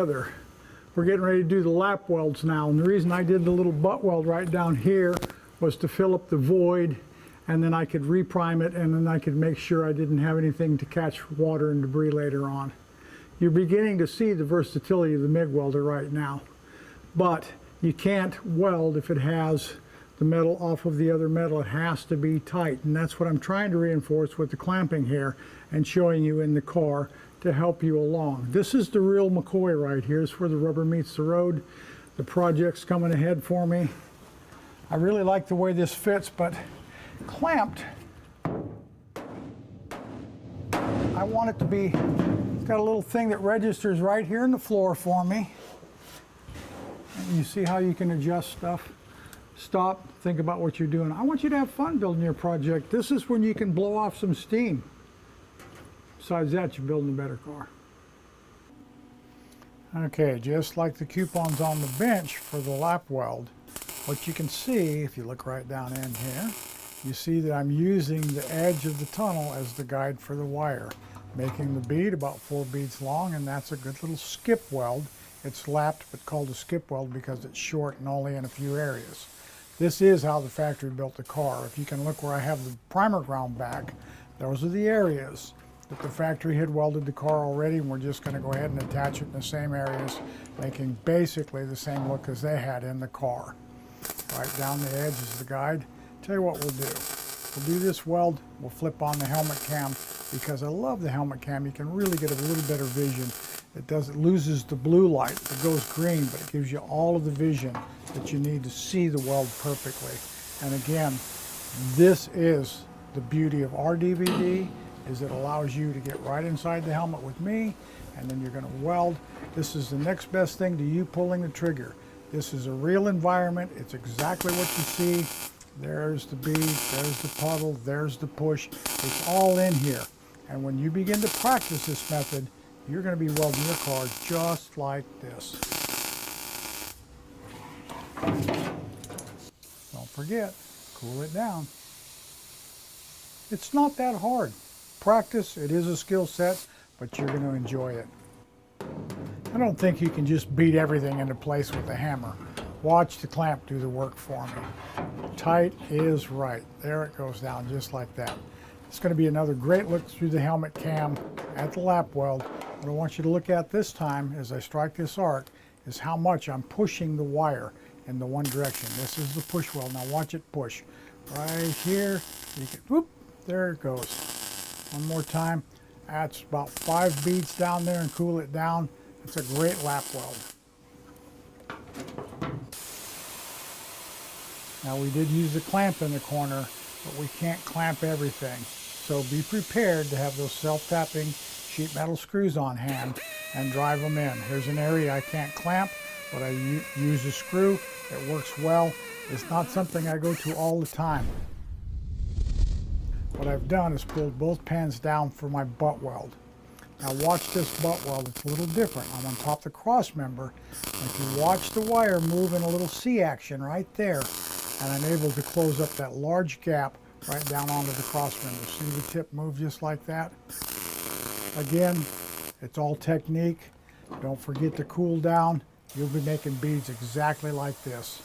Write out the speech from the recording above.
further. We're getting ready to do the lap welds now, and the reason I did the little butt weld right down here was to fill up the void, and then I could reprime it, and then I could make sure I didn't have anything to catch water and debris later on. You're beginning to see the versatility of the MIG welder right now, but you can't weld if it has the metal off of the other metal. It has to be tight, and that's what I'm trying to reinforce with the clamping here and showing you in the car to help you along. This is the real McCoy right here. It's where the rubber meets the road. The project's coming ahead for me. I really like the way this fits, but clamped, I want it to be, it's got a little thing that registers right here in the floor for me. And you see how you can adjust stuff. Stop, think about what you're doing. I want you to have fun building your project. This is when you can blow off some steam. Besides that, you're building a better car. Okay, just like the coupons on the bench for the lap weld, what you can see, if you look right down in here, you see that I'm using the edge of the tunnel as the guide for the wire, making the bead about 4 beads long, and that's a good little skip weld. It's lapped but called a skip weld because it's short and only in a few areas. This is how the factory built the car. If you can look where I have the primer ground back, those are the areas that the factory had welded the car already, and we're just going to go ahead and attach it in the same areas, making basically the same look as they had in the car. Right down the edge is the guide. Tell you what we'll do. We'll do this weld, we'll flip on the helmet cam, because I love the helmet cam. You can really get a little better vision. It loses the blue light, it goes green, but it gives you all of the vision that you need to see the weld perfectly. And again, this is the beauty of our DVD, is it allows you to get right inside the helmet with me, and then you're going to weld. This is the next best thing to you pulling the trigger. This is a real environment. It's exactly what you see. There's the bead, there's the puddle, there's the push. It's all in here. And when you begin to practice this method, you're going to be welding your car just like this. Don't forget, cool it down. It's not that hard. Practice, it is a skill set, but you're going to enjoy it. I don't think you can just beat everything into place with a hammer. Watch the clamp do the work for me. Tight is right. There it goes down just like that. It's going to be another great look through the helmet cam at the lap weld. What I want you to look at this time as I strike this arc is how much I'm pushing the wire in the one direction. This is the push weld. Now watch it push. Right here, you can, whoop, there it goes. One more time. That's about 5 beads down there and cool it down. It's a great lap weld. Now we did use the clamp in the corner, but we can't clamp everything. So be prepared to have those self-tapping sheet metal screws on hand and drive them in. Here's an area I can't clamp, but I use a screw. It works well. It's not something I go to all the time. What I've done is pulled both pans down for my butt weld. Now watch this butt weld, it's a little different. I'm on top of the cross member. If you watch the wire move in a little C action right there, and I'm able to close up that large gap right down onto the cross member. See the tip move just like that? Again, it's all technique. Don't forget to cool down. You'll be making beads exactly like this.